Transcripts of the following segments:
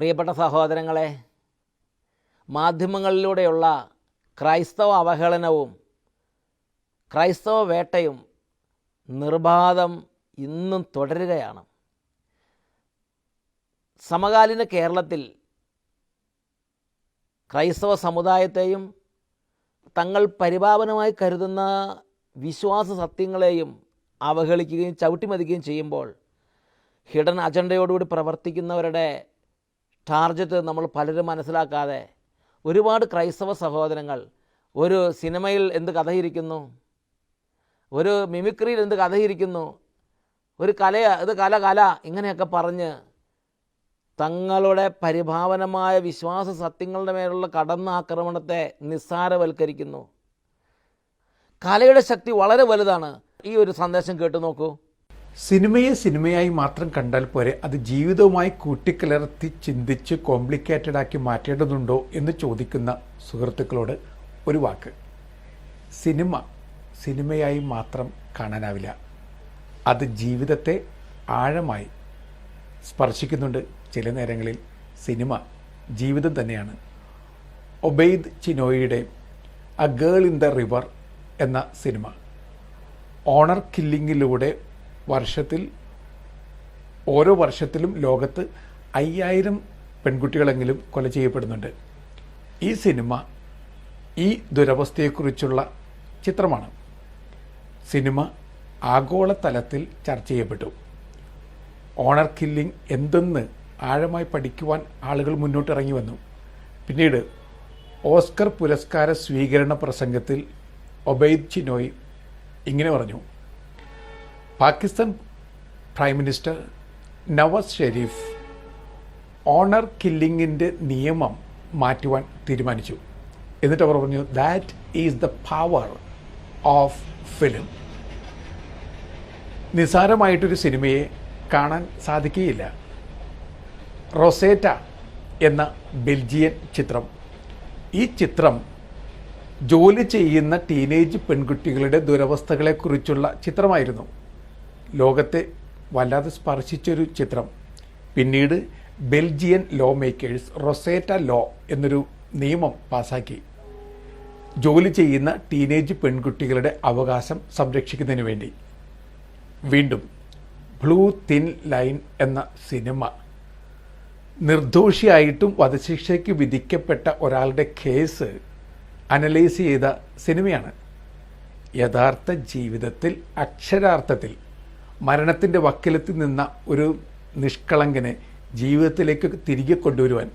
പ്രിയപ്പെട്ട സഹോദരങ്ങളെ, മാധ്യമങ്ങളിലൂടെയുള്ള ക്രൈസ്തവ അവഹേളനവും ക്രൈസ്തവ വേട്ടയും നിർബാധം ഇന്നും തുടരുകയാണ്. സമകാലീന കേരളത്തിൽ ക്രൈസ്തവ സമുദായത്തെയും തങ്ങൾ പരിപാവനമായി കരുതുന്ന വിശ്വാസ സത്യങ്ങളെയും അവഹേളിക്കുകയും ചവിട്ടിമതിക്കുകയും ചെയ്യുമ്പോൾ ഹിഡൻ അജണ്ടയോടുകൂടി പ്രവർത്തിക്കുന്നവരുടെ ടാർഗറ്റ് നമ്മൾ പലരും മനസ്സിലാക്കാതെ ഒരുപാട് ക്രൈസ്തവ സഹോദരങ്ങൾ ഒരു സിനിമയിൽ എന്ത് കഥയിരിക്കുന്നു, ഒരു മിമിക്രിയിൽ എന്ത് കഥയിരിക്കുന്നു, ഒരു ഇത് കല ഇങ്ങനെയൊക്കെ പറഞ്ഞ് തങ്ങളുടെ പരിഭാവനമായ വിശ്വാസ സത്യങ്ങളുടെ മേലുള്ള കടന്നാക്രമണത്തെ നിസ്സാരവൽക്കരിക്കുന്നു. കലയുടെ ശക്തി വളരെ വലുതാണ്. ഈ ഒരു സന്ദേശം കേട്ടു നോക്കൂ. സിനിമയെ സിനിമയായി മാത്രം കണ്ടാൽ പോരെ, അത് ജീവിതവുമായി കൂട്ടിക്കലർത്തി ചിന്തിച്ച് കോംപ്ലിക്കേറ്റഡ് ആക്കി മാറ്റേണ്ടതുണ്ടോ എന്ന് ചോദിക്കുന്ന സുഹൃത്തുക്കളോട് ഒരു വാക്ക്. സിനിമ സിനിമയായി മാത്രം കാണാനാവില്ല. അത് ജീവിതത്തെ ആഴമായി സ്പർശിക്കുന്നുണ്ട്. ചില നേരങ്ങളിൽ സിനിമ ജീവിതം തന്നെയാണ്. ഒബെയ്ദ് ചിനോയിയുടെ A girl in the river എന്ന സിനിമ ഓണർ കില്ലിങ്ങിലൂടെ ഓരോ വർഷത്തിലും ലോകത്ത് 5000 പെൺകുട്ടികളെങ്കിലും കൊല ചെയ്യപ്പെടുന്നുണ്ട്. ഈ സിനിമ ഈ ദുരവസ്ഥയെക്കുറിച്ചുള്ള ചിത്രമാണ്. സിനിമ ആഗോളതലത്തിൽ ചർച്ച ചെയ്യപ്പെട്ടു. ഓണർ കില്ലിംഗ് എന്തെന്ന് ആഴമായി പഠിക്കുവാൻ ആളുകൾ മുന്നോട്ടിറങ്ങി വന്നു. പിന്നീട് ഓസ്കർ പുരസ്കാര സ്വീകരണ പ്രസംഗത്തിൽ ഒബെയ്ദ് ചിനോയ് ഇങ്ങനെ പറഞ്ഞു: Pakistan prime minister Nawaz Sharif honour കില്ലിങ്ങിൻ്റെ നിയമം മാറ്റുവാൻ തീരുമാനിച്ചു. എന്നിട്ട് അവർ പറഞ്ഞു, that is the power of film. നിസ്സാരമായിട്ടൊരു സിനിമയെ കാണാൻ സാധിക്കുകയില്ല. റൊസേറ്റ എന്ന ബെൽജിയൻ ചിത്രം. ഈ ചിത്രം ജോലി ചെയ്യുന്ന ടീനേജ് പെൺകുട്ടികളുടെ ദുരവസ്ഥകളെക്കുറിച്ചുള്ള ചിത്രമായിരുന്നു. ലോകത്തെ വല്ലാതെ സ്പർശിച്ചൊരു ചിത്രം. പിന്നീട് ബെൽജിയൻ ലോ മേക്കേഴ്സ് റൊസേറ്റ ലോ എന്നൊരു നിയമം പാസാക്കി. ജോലി ചെയ്യുന്ന ടീനേജ് പെൺകുട്ടികളുടെ അവകാശം സംരക്ഷിക്കുന്നതിന് വേണ്ടി. വീണ്ടും ബ്ലൂ തിൻ ലൈൻ എന്ന സിനിമ നിർദോഷിയായിട്ടും വധശിക്ഷയ്ക്ക് വിധിക്കപ്പെട്ട ഒരാളുടെ കേസ് അനലൈസ് ചെയ്ത സിനിമയാണ്. യഥാർത്ഥ ജീവിതത്തിൽ അക്ഷരാർത്ഥത്തിൽ മരണത്തിൻ്റെ വക്കിലെത്തി നിന്ന ഒരു നിഷ്കളങ്കനെ ജീവിതത്തിലേക്ക് തിരികെ കൊണ്ടുവരുവാൻ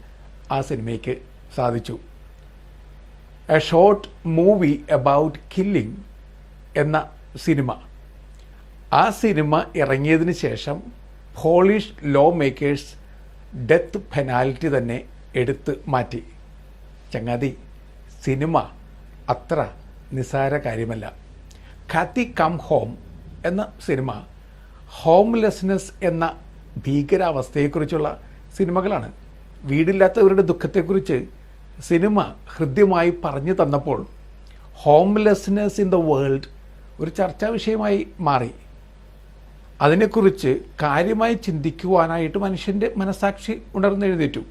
ആ സിനിമയ്ക്ക് സാധിച്ചു. A short movie about killing എന്ന സിനിമ. ആ സിനിമ ഇറങ്ങിയതിന് ശേഷം Polish law makers death penalty തന്നെ എടുത്ത് മാറ്റി. ചങ്ങാതി, സിനിമ അത്ര നിസ്സാര കാര്യമല്ല. കാത്തി കം ഹോം എന്ന സിനിമ ഹോംലെസ്നെസ് എന്ന ഭീകരാവസ്ഥയെക്കുറിച്ചുള്ള സിനിമകളാണ്. വീടില്ലാത്തവരുടെ ദുഃഖത്തെക്കുറിച്ച് സിനിമ ഹൃദ്യമായി പറഞ്ഞു തന്നപ്പോൾ ഹോംലെസ്നെസ് ഇൻ ദ വേൾഡ് ഒരു ചർച്ചാ വിഷയമായി മാറി. അതിനെക്കുറിച്ച് കാര്യമായി ചിന്തിക്കുവാനായിട്ട് മനുഷ്യൻ്റെ മനസാക്ഷി ഉണർന്നെഴുന്നേറ്റു.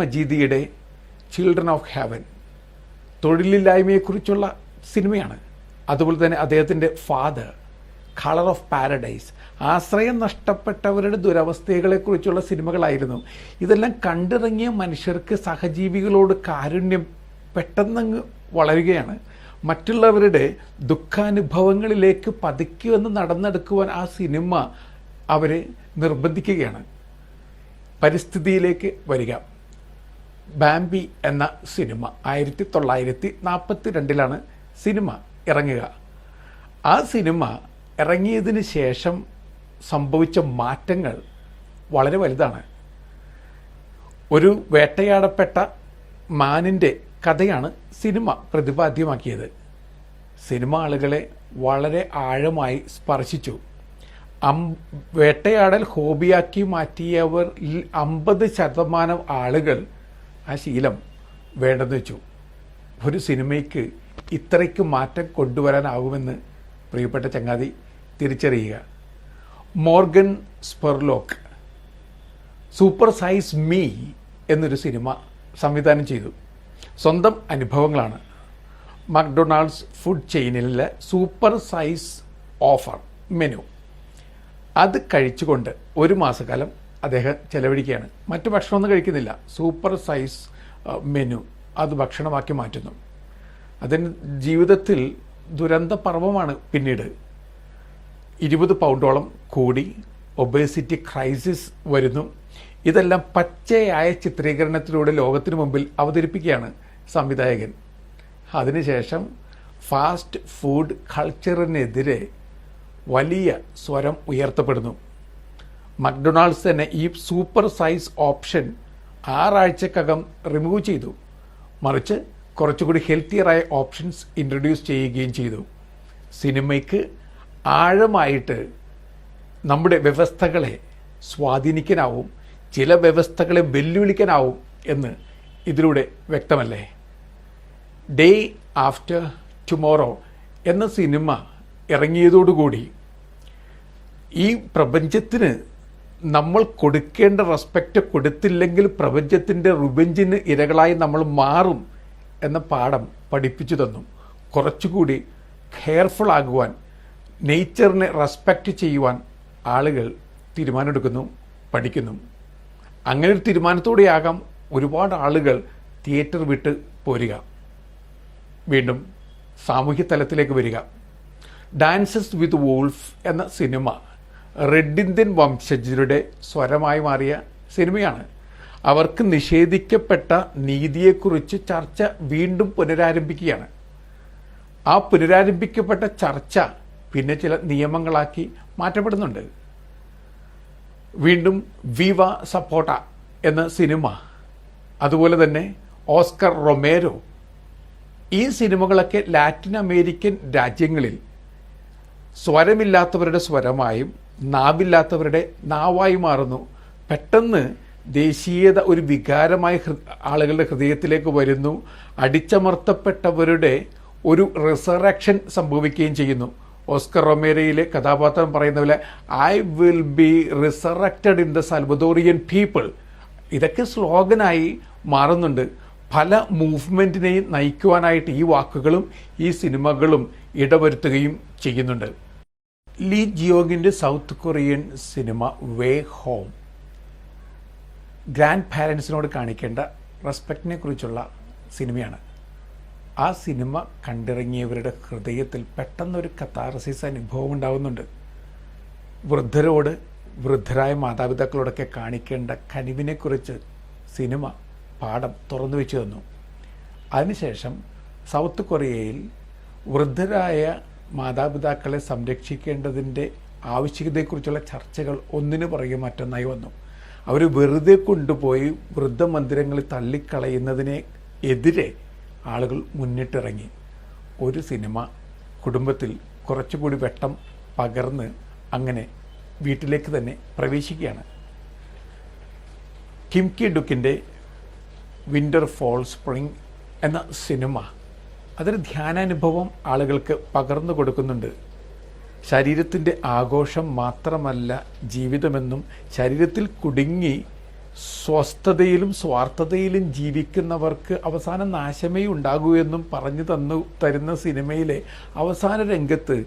മജീദിയുടെ ചിൽഡ്രൻ ഓഫ് ഹെവൻ തൊഴിലില്ലായ്മയെക്കുറിച്ചുള്ള സിനിമയാണ്. അതുപോലെ തന്നെ അദ്ദേഹത്തിൻ്റെ ഫാദർ, കളർ ഓഫ് പാരഡൈസ് ആശ്രയം നഷ്ടപ്പെട്ടവരുടെ ദുരവസ്ഥകളെക്കുറിച്ചുള്ള സിനിമകളായിരുന്നു. ഇതെല്ലാം കണ്ടിറങ്ങിയ മനുഷ്യർക്ക് സഹജീവികളോട് കാരുണ്യം പെട്ടെന്നങ്ങ് വളരുകയാണ്. മറ്റുള്ളവരുടെ ദുഃഖാനുഭവങ്ങളിലേക്ക് പതിക്കുവെന്ന് നടന്നെടുക്കുവാൻ ആ സിനിമ അവരെ നിർബന്ധിക്കുകയാണ്. പരിസ്ഥിതിയിലേക്ക് വരിക. ബാംബി എന്ന സിനിമ 1942 സിനിമ ഇറങ്ങുക. ആ സിനിമ ഇറങ്ങിയതിന് ശേഷം സംഭവിച്ച മാറ്റങ്ങൾ വളരെ വലുതാണ്. ഒരു വേട്ടയാടപ്പെട്ട മാനിൻ്റെ കഥയാണ് സിനിമ പ്രതിപാദ്യമാക്കിയത്. സിനിമ ആളുകളെ വളരെ ആഴമായി സ്പർശിച്ചു. വേട്ടയാടൽ ഹോബിയാക്കി മാറ്റിയവർ 50% ആളുകൾ ആ ശീലം വേണ്ടെന്ന് വെച്ചു. ഒരു സിനിമയ്ക്ക് ഇത്രയ്ക്ക് മാറ്റം കൊണ്ടുവരാനാവുമെന്ന് പ്രിയപ്പെട്ട ചങ്ങാതി തിരിച്ചറിയുക. Morgan Spurlock super size me എന്നൊരു സിനിമ സംവിധാനം ചെയ്തു. സ്വന്തം അനുഭവങ്ങളാണ്. മക്ഡൊണാൾഡ്സ് ഫുഡ് ചെയിനിലെ സൂപ്പർ സൈസ് ഓഫർ മെനു അത് കഴിച്ചുകൊണ്ട് ഒരു മാസക്കാലം അദ്ദേഹം ചെലവഴിക്കുകയാണ്. മറ്റു ഭക്ഷണമൊന്നും കഴിക്കുന്നില്ല. സൂപ്പർ സൈസ് മെനു അത് ഭക്ഷണമാക്കി മാറ്റുന്നു. അതിന് ജീവിതത്തിൽ ദുരന്ത പർവമാണ്. പിന്നീട് 20 പൗണ്ടോളം കൂടി, ഒബേസിറ്റി ക്രൈസിസ് വരുന്നു. ഇതെല്ലാം പച്ചയായ ചിത്രീകരണത്തിലൂടെ ലോകത്തിന് മുമ്പിൽ അവതരിപ്പിക്കുകയാണ് സംവിധായകൻ. അതിനുശേഷം ഫാസ്റ്റ് ഫുഡ് കൾച്ചറിനെതിരെ വലിയ സ്വരം ഉയർത്തപ്പെടുന്നു. മക്ഡൊണാൾഡ്സ് തന്നെ ഈ സൂപ്പർ സൈസ് ഓപ്ഷൻ 6 ആഴ്ചക്കകം റിമൂവ് ചെയ്തു. മറിച്ച് കുറച്ചുകൂടി ഹെൽത്തിയറായ ഓപ്ഷൻസ് ഇൻട്രൊഡ്യൂസ് ചെയ്യുകയും ചെയ്തു. സിനിമയ്ക്ക് ആഴമായിട്ട് നമ്മുടെ വ്യവസ്ഥകളെ സ്വാധീനിക്കാനാവും, ചില വ്യവസ്ഥകളെ വെല്ലുവിളിക്കാനാവും എന്ന് ഇതിലൂടെ വ്യക്തമല്ലേ. ഡേ ആഫ്റ്റർ ടുമോറോ എന്ന സിനിമ ഇറങ്ങിയതോടുകൂടി ഈ പ്രപഞ്ചത്തിന് നമ്മൾ കൊടുക്കേണ്ട റെസ്പെക്റ്റ് കൊടുത്തില്ലെങ്കിൽ പ്രപഞ്ചത്തിൻ്റെ റിവെഞ്ചിന് ഇരകളായി നമ്മൾ മാറും എന്ന പാഠം പഠിപ്പിച്ചു തന്നു. കുറച്ചുകൂടി കെയർഫുൾ ആകുവാൻ, നേച്ചറിനെ റെസ്പെക്റ്റ് ചെയ്യുവാൻ ആളുകൾ തീരുമാനമെടുക്കുന്നു, പഠിക്കുന്നു. അങ്ങനെ ഒരു തീരുമാനത്തോടെയാകാം ഒരുപാട് ആളുകൾ തിയേറ്റർ വിട്ട് പോരുക. വീണ്ടും സാമൂഹ്യ തലത്തിലേക്ക് വരിക. ഡാൻസസ് വിത്ത് വോൾഫ് എന്ന സിനിമ റെഡ് ഇന്ത്യൻ വംശജരുടെ സ്വരമായി മാറിയ സിനിമയാണ്. അവർക്ക് നിഷേധിക്കപ്പെട്ട നീതിയെക്കുറിച്ച് ചർച്ച വീണ്ടും പുനരാരംഭിക്കുകയാണ്. ആ പുനരാരംഭിക്കപ്പെട്ട ചർച്ച പിന്നെ ചില നിയമങ്ങളാക്കി മാറ്റപ്പെടുന്നുണ്ട്. വീണ്ടും വിവ സപ്പോട്ട എന്ന സിനിമ, അതുപോലെ തന്നെ ഓസ്കർ റൊമേരോ, ഈ സിനിമകളൊക്കെ ലാറ്റിൻ അമേരിക്കൻ രാജ്യങ്ങളിൽ സ്വരമില്ലാത്തവരുടെ സ്വരമായും നാവില്ലാത്തവരുടെ നാവായി മാറുന്നു. പെട്ടെന്ന് ദേശീയത ഒരു വികാരമായി ആളുകളുടെ ഹൃദയത്തിലേക്ക് വരുന്നു. അടിച്ചമർത്തപ്പെട്ടവരുടെ ഒരു റിസറക്ഷൻ സംഭവിക്കുകയും ചെയ്യുന്നു. ഓസ്കർ റൊമേരോയിലെ കഥാപാത്രം പറയുന്ന പോലെ I will be resurrected in the Salvadorian people. ഇതൊക്കെ സ്ലോഗനായി മാറുന്നുണ്ട്. പല മൂവ്മെൻറ്റിനെയും നയിക്കുവാനായിട്ട് ഈ വാക്കുകളും ഈ സിനിമകളും ഇടവരുത്തുകയും ചെയ്യുന്നുണ്ട്. ലീ ജിയോങ്ങിൻ്റെ South Korean cinema way home grand പാരൻസിനോട് കാണിക്കേണ്ട റെസ്പെക്റ്റിനെ കുറിച്ചുള്ള സിനിമയാണ്. ആ സിനിമ കണ്ടിറങ്ങിയവരുടെ ഹൃദയത്തിൽ പെട്ടെന്നൊരു കത്താർസിസ് അനുഭവം ഉണ്ടാകുന്നുണ്ട്. വൃദ്ധരോട്, വൃദ്ധരായ മാതാപിതാക്കളോടൊക്കെ കാണിക്കേണ്ട കനിവിനെക്കുറിച്ച് സിനിമ പാഠം തുറന്നു വെച്ച് തന്നു. അതിനുശേഷം സൗത്ത് കൊറിയയിൽ വൃദ്ധരായ മാതാപിതാക്കളെ സംരക്ഷിക്കേണ്ടതിൻ്റെ ആവശ്യകതയെക്കുറിച്ചുള്ള ചർച്ചകൾ ഒന്നിനു പുറകെ മറ്റൊന്നായി വന്നു. അവർ വെറുതെ കൊണ്ടുപോയി വൃദ്ധമന്ദിരങ്ങളിൽ തള്ളിക്കളയുന്നതിനെ എതിരെ ആളുകൾ മുന്നിട്ടിറങ്ങി. ഒരു സിനിമ കുടുംബത്തിൽ കുറച്ചുകൂടി വെട്ടം പകർന്ന് അങ്ങനെ വീട്ടിലേക്ക് തന്നെ പ്രവേശിക്കുകയാണ്. കിം കി ഡുക്കിൻ്റെ വിൻ്റർ ഫോൾ സ്പ്രിംഗ് എന്ന സിനിമ അതൊരു ധ്യാനാനുഭവം ആളുകൾക്ക് പകർന്നു കൊടുക്കുന്നുണ്ട്. ശരീരത്തിൻ്റെ ആഘോഷം മാത്രമല്ല ജീവിതമെന്നും, ശരീരത്തിൽ കുടുങ്ങി സ്വസ്ഥതയിലും സ്വാർത്ഥതയിലും ജീവിക്കുന്നവർക്ക് അവസാന നാശമേ ഉണ്ടാകൂ എന്നും പറഞ്ഞു തരുന്ന സിനിമയിലെ അവസാന രംഗത്ത്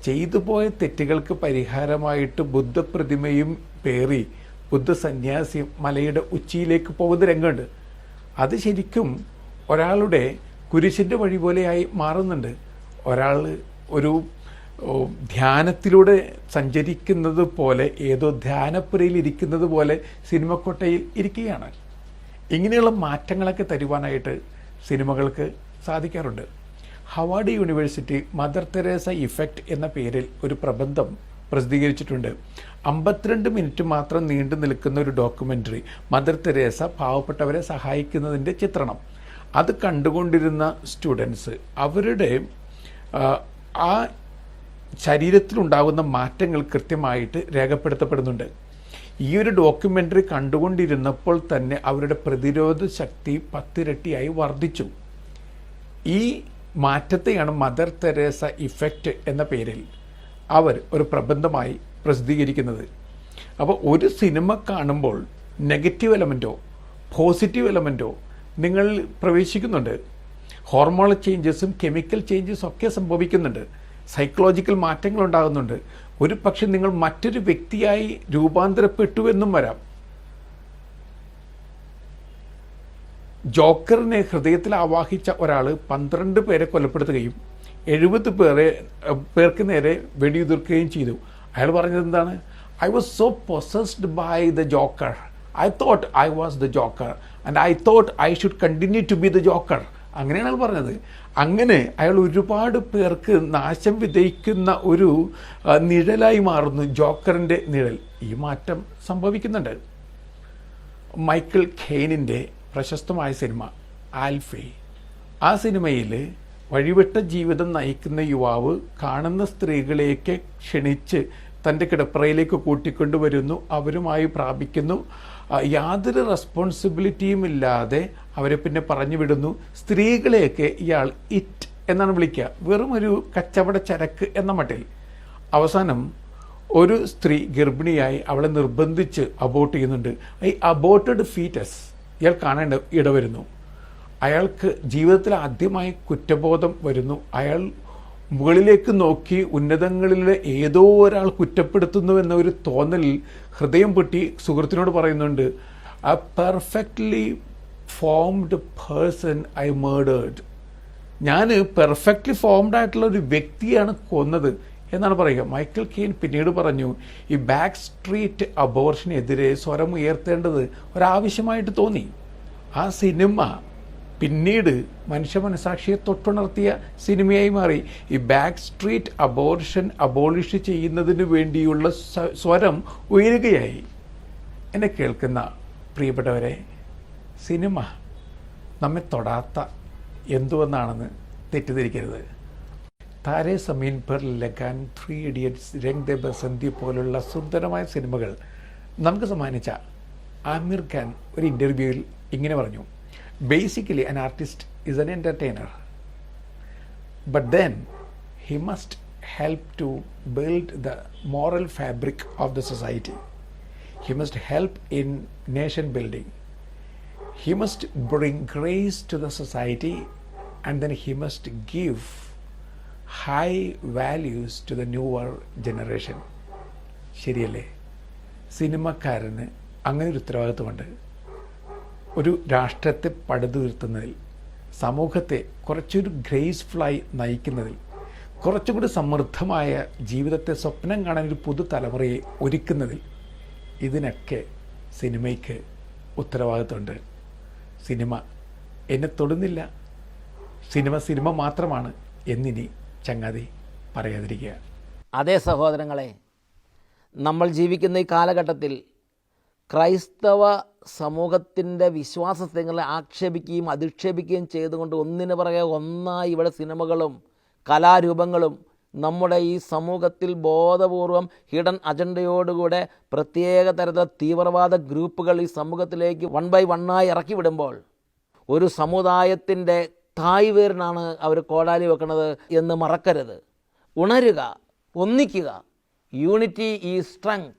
ചെയ്തു പോയ തെറ്റുകൾക്ക് പരിഹാരമായിട്ട് ബുദ്ധപ്രതിമയും പേറി ബുദ്ധ സന്യാസി മലയുടെ ഉച്ചിയിലേക്ക് പോകുന്ന രംഗമുണ്ട്. അത് ശരിക്കും ഒരാളുടെ കുരിശിൻ്റെ വഴി പോലെയായി മാറുന്നുണ്ട്. ഒരാൾ ഒരു ധ്യാനത്തിലൂടെ സഞ്ചരിക്കുന്നത് പോലെ, ഏതോ ധ്യാനപ്പുരയിൽ ഇരിക്കുന്നത് പോലെ സിനിമക്കൊട്ടയിൽ ഇരിക്കുകയാണ്. ഇങ്ങനെയുള്ള മാറ്റങ്ങളൊക്കെ തരുവാനായിട്ട് സിനിമകൾക്ക് സാധിക്കാറുണ്ട്. Harvard university Mother Teresa effect എന്ന പേരിൽ ഒരു പ്രബന്ധം പ്രസിദ്ധീകരിച്ചിട്ടുണ്ട്. 52 മിനിറ്റ് മാത്രം നീണ്ടു നിൽക്കുന്ന ഒരു ഡോക്യുമെൻ്ററി, മദർ തെരേസ പാവപ്പെട്ടവരെ സഹായിക്കുന്നതിൻ്റെ ചിത്രണം. അത് കണ്ടുകൊണ്ടിരുന്ന സ്റ്റുഡൻസ് അവരുടെ ആ ശരീരത്തിലുണ്ടാകുന്ന മാറ്റങ്ങൾ കൃത്യമായിട്ട് രേഖപ്പെടുത്തപ്പെടുന്നുണ്ട്. ഈ ഒരു ഡോക്യുമെൻ്ററി കണ്ടുകൊണ്ടിരുന്നപ്പോൾ തന്നെ അവരുടെ പ്രതിരോധ ശക്തി 10 ഇരട്ടിയായി വർദ്ധിച്ചു. ഈ മാറ്റത്തെയാണ് മദർ തെരേസ ഇഫക്റ്റ് എന്ന പേരിൽ അവർ ഒരു പ്രബന്ധമായി പ്രസിദ്ധീകരിക്കുന്നത്. അപ്പോൾ ഒരു സിനിമ കാണുമ്പോൾ നെഗറ്റീവ് എലമെൻറ്റോ പോസിറ്റീവ് എലമെൻറ്റോ നിങ്ങൾ പ്രവേശിക്കുന്നുണ്ട്. ഹോർമോണൽ ചേഞ്ചസും കെമിക്കൽ ചേഞ്ചസും ഒക്കെ സംഭവിക്കുന്നുണ്ട്. സൈക്കോളജിക്കൽ മാറ്റങ്ങൾ ഉണ്ടാകുന്നുണ്ട്. ഒരു പക്ഷെ നിങ്ങൾ മറ്റൊരു വ്യക്തിയായി രൂപാന്തരപ്പെട്ടു എന്നും വരാം. ജോക്കറിനെ ഹൃദയത്തിൽ ആവാഹിച്ച ഒരാൾ 12 പേരെ കൊലപ്പെടുത്തുകയും 70 പേർക്ക് നേരെ വെടിയുതിർക്കുകയും ചെയ്തു. അയാൾ പറഞ്ഞത് എന്താണ്? I was so possessed by the Joker. I thought I was the Joker and I thought I should continue to be the Joker. അങ്ങനെയാണ് അയാൾ പറഞ്ഞത്. അങ്ങനെ അയാൾ ഒരുപാട് പേർക്ക് നാശം വിതയ്ക്കുന്ന ഒരു നിഴലായി മാറുന്നു, ജോക്കറിൻ്റെ നിഴൽ. ഈ മാറ്റം സംഭവിക്കുന്നുണ്ട്. മൈക്കിൾ ഖെയ്നിൻ്റെ പ്രശസ്തമായ സിനിമ ആൽഫി. ആ സിനിമയിൽ വഴിവിട്ട ജീവിതം നയിക്കുന്ന യുവാവ് കാണുന്ന സ്ത്രീകളെയൊക്കെ ക്ഷണിച്ച് തൻ്റെ കിടപ്പറയിലേക്ക് കൂട്ടിക്കൊണ്ടുവരുന്നു. അവരുമായി പ്രാപിക്കുന്നു. യാതൊരു റെസ്പോൺസിബിലിറ്റിയും ഇല്ലാതെ അവരെ പിന്നെ പറഞ്ഞു വിടുന്നു. സ്ത്രീകളെയൊക്കെ ഇയാൾ ഇറ്റ് എന്നാണ് വിളിക്കുക, വെറും ഒരു കച്ചവട ചരക്ക് എന്ന മട്ടിൽ. അവസാനം ഒരു സ്ത്രീ ഗർഭിണിയായി അവളെ നിർബന്ധിച്ച് അബോർട്ട് ചെയ്യുന്നുണ്ട്. ഈ അബോർട്ടഡ് ഫീറ്റസ് ഇയാൾ കാണേണ്ട ഇടവരുന്നു. അയാൾക്ക് ജീവിതത്തിൽ ആദ്യമായി കുറ്റബോധം വരുന്നു. അയാൾ മുകളിലേക്ക് നോക്കി ഉന്നതങ്ങളിലെ ഏതോ ഒരാൾ കുറ്റപ്പെടുത്തുന്നു എന്ന ഒരു തോന്നലിൽ ഹൃദയം പൊട്ടി സുഹൃത്തിനോട് പറയുന്നുണ്ട്, a perfectly formed person I murdered. ഞാൻ പെർഫെക്റ്റ്ലി ഫോംഡ് ആയിട്ടുള്ള ഒരു വ്യക്തിയാണ് കൊന്നത് എന്നാണ് പറയുക. മൈക്കിൾ കെയ്ൻ പിന്നീട് പറഞ്ഞു, ഈ ബാക്ക് സ്ട്രീറ്റ് അബോർഷനെതിരെ സ്വരം ഉയർത്തേണ്ടത് ഒരാവശ്യമായിട്ട് തോന്നി. ആ സിനിമ പിന്നീട് മനുഷ്യ മനസാക്ഷിയെ തൊട്ടുണർത്തിയ സിനിമയായി മാറി. ഈ ബാക്ക് സ്ട്രീറ്റ് അബോർഷൻ അബോളിഷ് ചെയ്യുന്നതിന് വേണ്ടിയുള്ള സ്വരം ഉയരുകയായി. എന്നെ കേൾക്കുന്ന പ്രിയപ്പെട്ടവരെ, സിനിമ നമ്മെ തൊടാത്ത എന്തുവെന്നാണെന്ന് തെറ്റിദ്ധരിക്കരുത്. താരേ സമീൻ പെർ ലഗാൻ, 3 ഇഡിയറ്റ്സ്, രംഗ് ദേ ബസന്തി പോലുള്ള സുന്ദരമായ സിനിമകൾ നമുക്ക് സമ്മാനിച്ച ആമിർ ഖാൻ ഒരു ഇൻ്റർവ്യൂവിൽ ഇങ്ങനെ പറഞ്ഞു, basically an artist is an entertainer, but then he must help to build the moral fabric of the society. He must help in nation building. He must bring grace to the society, and then he must give high values to the newer generation. ശരിയല്ലേ? സിനിമക്കാരന് അങ്ങനെ ഒരു ഉത്തരവാദിത്വമുണ്ട്. ഒരു രാഷ്ട്രത്തെ പടുതുയർത്തുന്നതിൽ, സമൂഹത്തെ കുറച്ചൊരു ഗ്രേസ്ഫുള്ളായി നയിക്കുന്നതിൽ, കുറച്ചുകൂടി സമൃദ്ധമായ ജീവിതത്തെ സ്വപ്നം കാണാൻ ഒരു പുതുതലമുറയെ ഒരുക്കുന്നതിൽ, ഇതിനൊക്കെ സിനിമയ്ക്ക് ഉത്തരവാദിത്വമുണ്ട്. സിനിമ എന്നെ തൊടുന്നില്ല, സിനിമ മാത്രമാണ് എന്നിനി ചങ്ങാതി പറയാതിരിക്കുക. അതേ സഹോദരങ്ങളെ, നമ്മൾ ജീവിക്കുന്ന ഈ കാലഘട്ടത്തിൽ ക്രൈസ്തവ സമൂഹത്തിൻ്റെ വിശ്വാസങ്ങളെ ആക്ഷേപിക്കുകയും അധിക്ഷേപിക്കുകയും ചെയ്തുകൊണ്ട് ഒന്നിനു പുറകെ ഒന്നായി ഇവിടെ സിനിമകളും കലാരൂപങ്ങളും നമ്മുടെ ഈ സമൂഹത്തിൽ ബോധപൂർവം ഹിഡൻ അജണ്ടയോടുകൂടെ പ്രത്യേക തരത്തിലുള്ള തീവ്രവാദ ഗ്രൂപ്പുകൾ ഈ സമൂഹത്തിലേക്ക് 1 by 1 ഇറക്കി വിടുമ്പോൾ ഒരു സമുദായത്തിൻ്റെ തായ് വേരിനാണ് അവർ കോടാലി വെക്കുന്നത് എന്ന് മറക്കരുത്. ഉണരുക, ഒന്നിക്കുക. Unity is strength.